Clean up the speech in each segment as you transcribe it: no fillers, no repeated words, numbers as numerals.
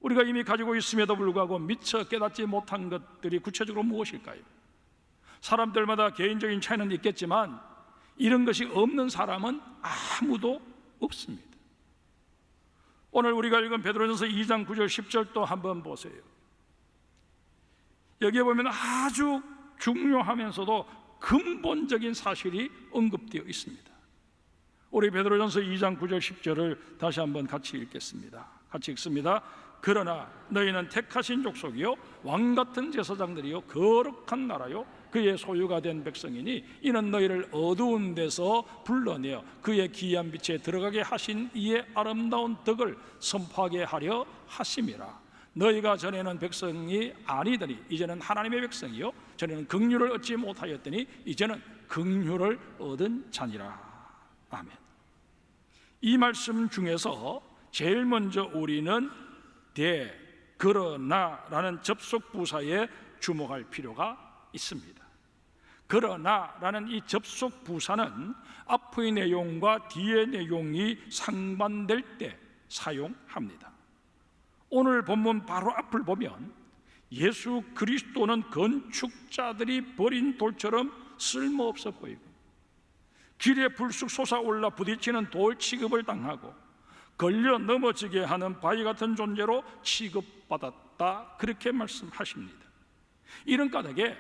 우리가 이미 가지고 있음에도 불구하고 미처 깨닫지 못한 것들이 구체적으로 무엇일까요? 사람들마다 개인적인 차이는 있겠지만 이런 것이 없는 사람은 아무도 없습니다. 오늘 우리가 읽은 베드로전서 2장 9절 10절도 한번 보세요. 여기에 보면 아주 중요하면서도 근본적인 사실이 언급되어 있습니다. 우리 베드로전서 2장 9절 10절을 다시 한번 같이 읽겠습니다. 같이 읽습니다. 그러나 너희는 택하신 족속이요 왕같은 제사장들이요 거룩한 나라요 그의 소유가 된 백성이니 이는 너희를 어두운 데서 불러내어 그의 기이한 빛에 들어가게 하신 이의 아름다운 덕을 선포하게 하려 하심이라. 너희가 전에는 백성이 아니더니 이제는 하나님의 백성이요 전에는 긍휼을 얻지 못하였더니 이제는 긍휼을 얻은 자니라. 아멘. 이 말씀 중에서 제일 먼저 우리는 그러나라는 접속 부사에 주목할 필요가 있습니다. 그러나라는 이 접속 부사는 앞의 내용과 뒤의 내용이 상반될 때 사용합니다. 오늘 본문 바로 앞을 보면 예수 그리스도는 건축자들이 버린 돌처럼 쓸모없어 보이고 길에 불쑥 솟아올라 부딪히는 돌 취급을 당하고 걸려 넘어지게 하는 바위 같은 존재로 취급받았다, 그렇게 말씀하십니다. 이런 까닭에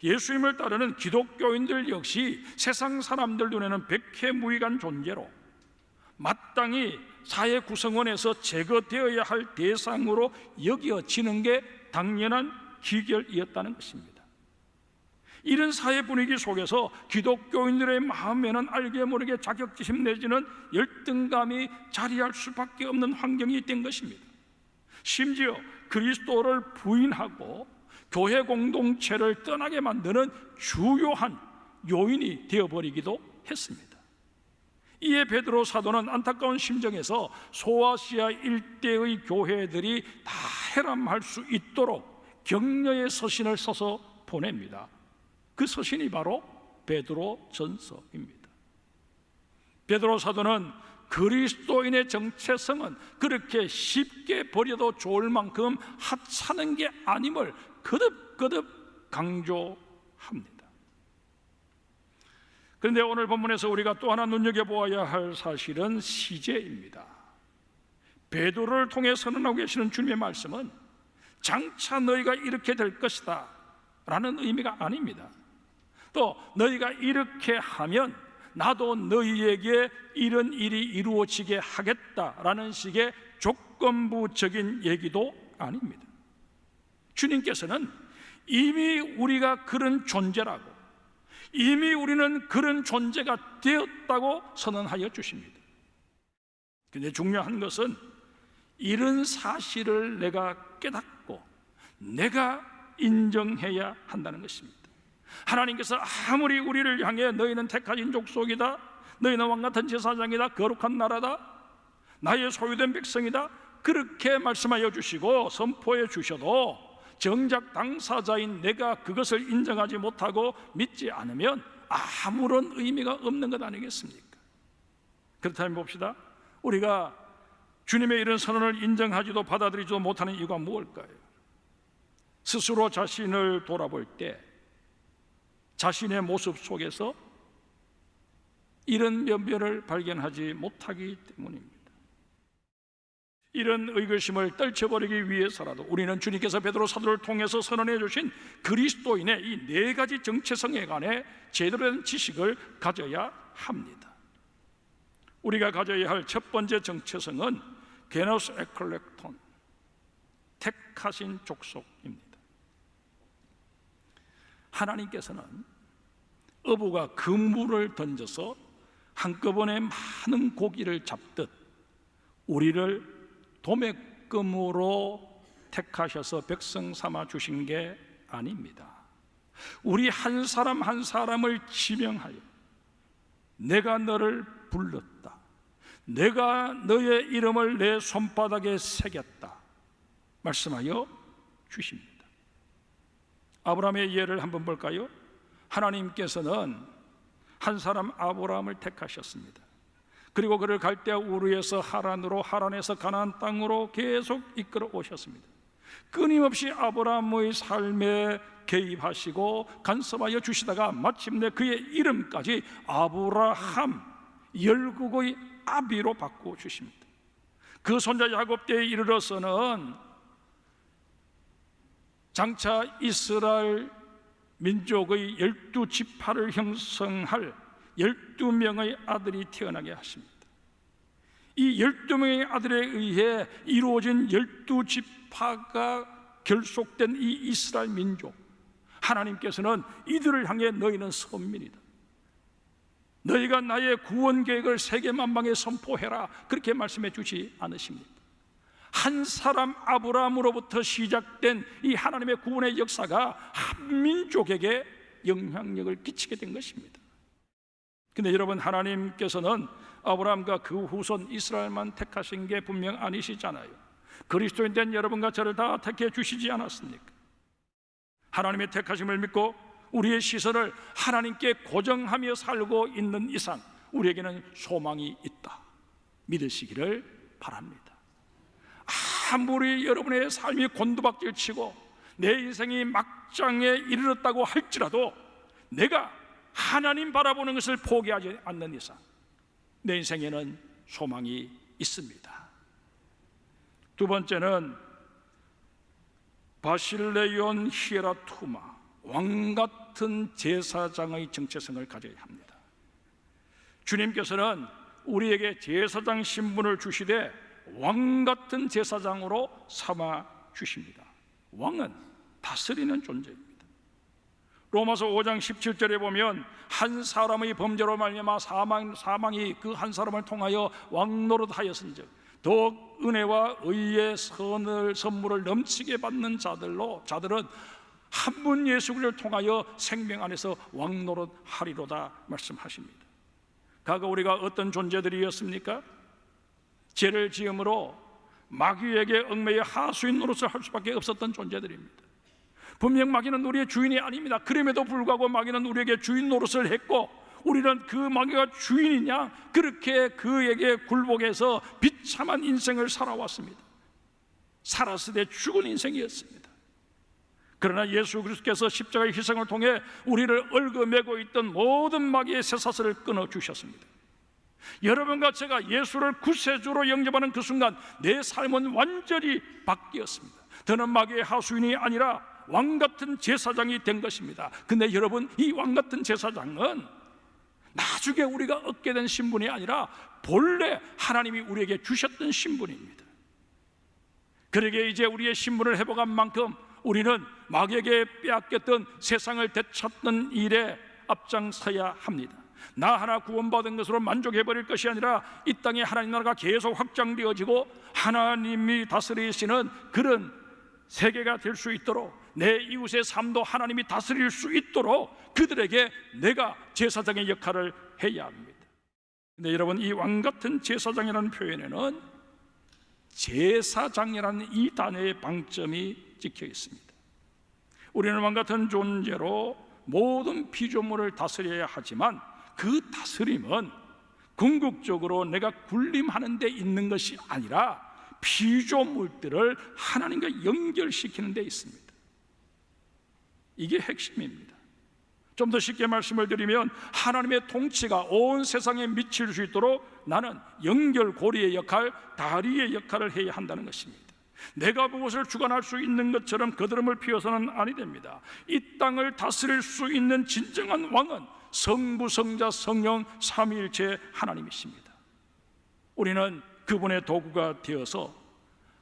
예수님을 따르는 기독교인들 역시 세상 사람들 눈에는 백해무익한 존재로 마땅히 사회 구성원에서 제거되어야 할 대상으로 여겨지는 게 당연한 기결이었다는 것입니다. 이런 사회 분위기 속에서 기독교인들의 마음에는 알게 모르게 자격지심 내지는 열등감이 자리할 수밖에 없는 환경이 된 것입니다. 심지어 그리스도를 부인하고 교회 공동체를 떠나게 만드는 주요한 요인이 되어버리기도 했습니다. 이에 베드로 사도는 안타까운 심정에서 소아시아 일대의 교회들이 다 해람할 수 있도록 격려의 서신을 써서 보냅니다. 그 서신이 바로 베드로 전서입니다. 베드로 사도는 그리스도인의 정체성은 그렇게 쉽게 버려도 좋을 만큼 하찮은 게 아님을 거듭거듭 강조합니다. 그런데 오늘 본문에서 우리가 또 하나 눈여겨보아야 할 사실은 시제입니다. 베드로를 통해 선언하고 계시는 주님의 말씀은 장차 너희가 이렇게 될 것이다 라는 의미가 아닙니다. 또 너희가 이렇게 하면 나도 너희에게 이런 일이 이루어지게 하겠다라는 식의 조건부적인 얘기도 아닙니다. 주님께서는 이미 우리가 그런 존재라고, 이미 우리는 그런 존재가 되었다고 선언하여 주십니다. 그런데 중요한 것은 이런 사실을 내가 깨닫고 내가 인정해야 한다는 것입니다. 하나님께서 아무리 우리를 향해 너희는 택하신 족속이다, 너희는 왕같은 제사장이다, 거룩한 나라다, 나의 소유된 백성이다, 그렇게 말씀하여 주시고 선포해 주셔도 정작 당사자인 내가 그것을 인정하지 못하고 믿지 않으면 아무런 의미가 없는 것 아니겠습니까? 그렇다면 봅시다. 우리가 주님의 이런 선언을 인정하지도 받아들이지도 못하는 이유가 무엇일까요? 스스로 자신을 돌아볼 때 자신의 모습 속에서 이런 면면을 발견하지 못하기 때문입니다. 이런 의구심을 떨쳐버리기 위해서라도 우리는 주님께서 베드로 사도를 통해서 선언해 주신 그리스도인의 이 네 가지 정체성에 관해 제대로 된 지식을 가져야 합니다. 우리가 가져야 할 첫 번째 정체성은 게노스 에클렉톤, 택하신 족속입니다. 하나님께서는 어부가 그물을 던져서 한꺼번에 많은 고기를 잡듯 우리를 도매금으로 택하셔서 백성 삼아 주신 게 아닙니다. 우리 한 사람 한 사람을 지명하여 내가 너를 불렀다, 내가 너의 이름을 내 손바닥에 새겼다 말씀하여 주십니다. 아브라함의 예를 한번 볼까요? 하나님께서는 한 사람 아브라함을 택하셨습니다. 그리고 그를 갈대아 우르에서 하란으로, 하란에서 가나안 땅으로 계속 이끌어 오셨습니다. 끊임없이 아브라함의 삶에 개입하시고 간섭하여 주시다가 마침내 그의 이름까지 아브라함, 열국의 아비로 바꾸어 주십니다. 그 손자 야곱 때에 이르러서는 장차 이스라엘 민족의 12지파를 형성할 12명의 아들이 태어나게 하십니다. 이 12명의 아들에 의해 이루어진 12지파가 결속된 이 이스라엘 민족, 하나님께서는 이들을 향해 너희는 선민이다, 너희가 나의 구원 계획을 세계 만방에 선포해라, 그렇게 말씀해 주지 않으십니까? 한 사람 아브라함으로부터 시작된 이 하나님의 구원의 역사가 한 민족에게 영향력을 끼치게 된 것입니다. 근데 여러분, 하나님께서는 아브라함과 그 후손 이스라엘만 택하신 게 분명 아니시잖아요. 그리스도인 된 여러분과 저를 다 택해 주시지 않았습니까? 하나님의 택하심을 믿고 우리의 시선을 하나님께 고정하며 살고 있는 이상 우리에게는 소망이 있다, 믿으시기를 바랍니다. 아무리 여러분의 삶이 곤두박질 치고 내 인생이 막장에 이르렀다고 할지라도 내가 하나님 바라보는 것을 포기하지 않는 이상 내 인생에는 소망이 있습니다. 두 번째는 바실레온 히에라투마, 왕같은 제사장의 정체성을 가져야 합니다. 주님께서는 우리에게 제사장 신분을 주시되 왕같은 제사장으로 삼아 주십니다. 왕은 다스리는 존재입니다. 로마서 5장 17절에 보면 한 사람의 범죄로 말미암아 사망이 그 한 사람을 통하여 왕노릇하였은즉 더욱 은혜와 의의 선물을 넘치게 받는 자들은 한 분 예수 그리스도를 통하여 생명 안에서 왕노릇하리로다 말씀하십니다. 과거 우리가 어떤 존재들이었습니까? 죄를 지음으로 마귀에게 얽매여 하수인 노릇을 할 수밖에 없었던 존재들입니다. 분명 마귀는 우리의 주인이 아닙니다. 그럼에도 불구하고 마귀는 우리에게 주인 노릇을 했고 우리는 그 마귀가 주인이냐 그렇게 그에게 굴복해서 비참한 인생을 살아왔습니다. 살았으되 죽은 인생이었습니다. 그러나 예수 그리스도께서 십자가의 희생을 통해 우리를 얽어매고 있던 모든 마귀의 쇠사슬을 끊어주셨습니다. 여러분과 제가 예수를 구세주로 영접하는 그 순간 내 삶은 완전히 바뀌었습니다. 더는 마귀의 하수인이 아니라 왕같은 제사장이 된 것입니다. 근데 여러분, 이 왕같은 제사장은 나중에 우리가 얻게 된 신분이 아니라 본래 하나님이 우리에게 주셨던 신분입니다. 그러기에 이제 우리의 신분을 회복한 만큼 우리는 마귀에게 빼앗겼던 세상을 되찾는 일에 앞장서야 합니다. 나 하나 구원받은 것으로 만족해버릴 것이 아니라 이 땅에 하나님 나라가 계속 확장되어지고 하나님이 다스리시는 그런 세계가 될 수 있도록 내 이웃의 삶도 하나님이 다스릴 수 있도록 그들에게 내가 제사장의 역할을 해야 합니다. 근데 여러분, 이 왕같은 제사장이라는 표현에는 제사장이라는 이 단어의 방점이 찍혀 있습니다. 우리는 왕같은 존재로 모든 피조물을 다스려야 하지만 그 다스림은 궁극적으로 내가 군림하는 데 있는 것이 아니라 피조물들을 하나님과 연결시키는 데 있습니다. 이게 핵심입니다. 좀 더 쉽게 말씀을 드리면 하나님의 통치가 온 세상에 미칠 수 있도록 나는 연결고리의 역할, 다리의 역할을 해야 한다는 것입니다. 내가 무엇을 주관할 수 있는 것처럼 거드름을 피워서는 아니 됩니다. 이 땅을 다스릴 수 있는 진정한 왕은 성부, 성자, 성령 삼위일체 하나님이십니다. 우리는 그분의 도구가 되어서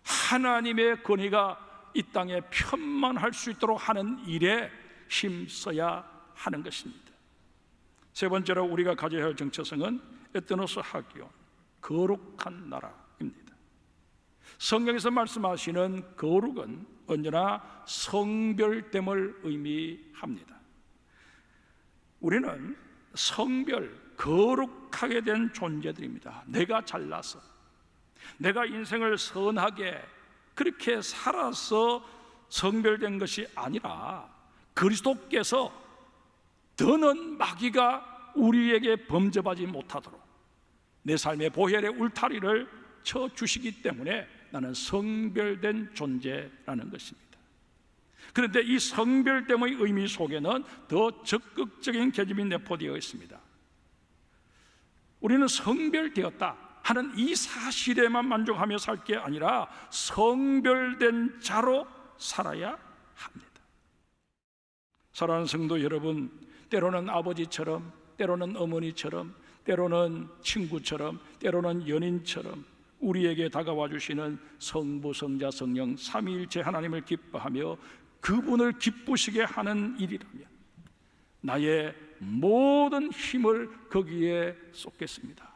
하나님의 권위가 이 땅에 편만할 수 있도록 하는 일에 힘써야 하는 것입니다. 세 번째로 우리가 가져야 할 정체성은 에트노스 하기온, 거룩한 나라입니다. 성경에서 말씀하시는 거룩은 언제나 성별됨을 의미합니다. 우리는 성별, 거룩하게 된 존재들입니다. 내가 잘나서, 내가 인생을 선하게 그렇게 살아서 성별된 것이 아니라 그리스도께서 더는 마귀가 우리에게 범접하지 못하도록 내 삶의 보혈의 울타리를 쳐 주시기 때문에 나는 성별된 존재라는 것입니다. 그런데 이 성별됨의 의미 속에는 더 적극적인 개념이 내포되어 있습니다. 우리는 성별되었다 하는 이 사실에만 만족하며 살 게 아니라 성별된 자로 살아야 합니다. 사랑하는 성도 여러분, 때로는 아버지처럼, 때로는 어머니처럼, 때로는 친구처럼, 때로는 연인처럼 우리에게 다가와 주시는 성부, 성자, 성령 삼위일체 하나님을 기뻐하며 그분을 기쁘시게 하는 일이라면 나의 모든 힘을 거기에 쏟겠습니다.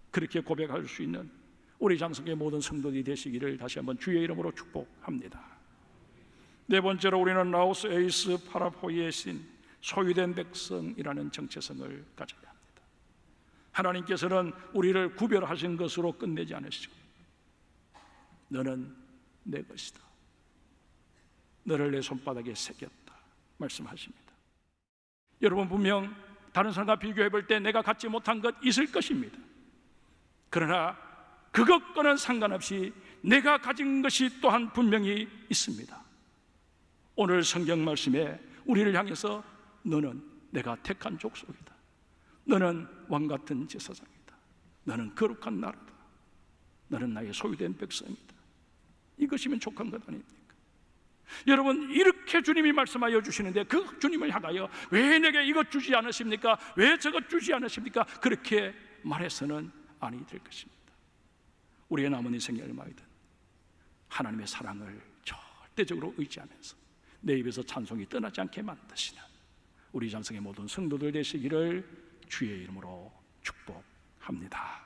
그렇게 고백할 수 있는 우리 장성의 모든 성도들이 되시기를 다시 한번 주의 이름으로 축복합니다. 네 번째로 우리는 라오스 에이스 파라포이의 신, 소유된 백성이라는 정체성을 가져야 합니다. 하나님께서는 우리를 구별하신 것으로 끝내지 않으시고 너는 내 것이다, 너를 내 손바닥에 새겼다 말씀하십니다. 여러분, 분명 다른 사람과 비교해 볼 때 내가 갖지 못한 것 있을 것입니다. 그러나 그것과는 상관없이 내가 가진 것이 또한 분명히 있습니다. 오늘 성경 말씀에 우리를 향해서 너는 내가 택한 족속이다, 너는 왕같은 제사장이다, 너는 거룩한 나라다, 너는 나의 소유된 백성이다, 이것이면 족한 것 아닙니까? 여러분, 이렇게 주님이 말씀하여 주시는데 그 주님을 향하여 왜 내게 이것 주지 않으십니까? 왜 저것 주지 않으십니까? 그렇게 말해서는 아니 될 것입니다. 우리의 남은 인생이 얼마이든 하나님의 사랑을 절대적으로 의지하면서 내 입에서 찬송이 떠나지 않게 만드시는 우리 장성의 모든 성도들 되시기를 주의 이름으로 축복합니다.